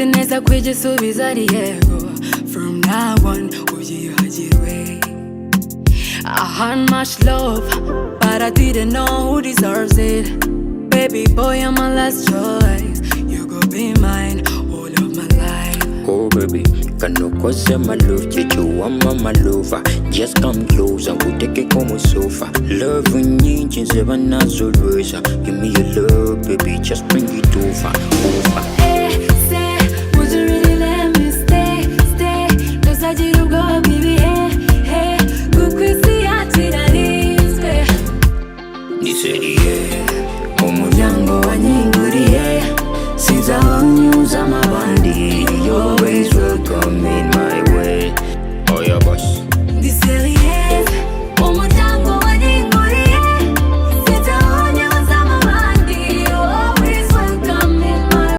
neza kwigisubiza ari yego. From now on ubyihagirwe. I had much love, but I didn't know who deserves it. Baby boy, I'm my last choice. You go be mine all of my life. Oh baby, kano kose my love, you want my lover. Just come close and we'll take it como sofa. Love nyingi nzeba nazolweza. Give me your love, baby, just bring it over. Hey, say, would you really let me stay? Cause I did go, baby, hey. Kukwisi atirarizwe. Niseriye, umuryango wanyinguriye. Sinzabanyuza amabandi, you always welcome me.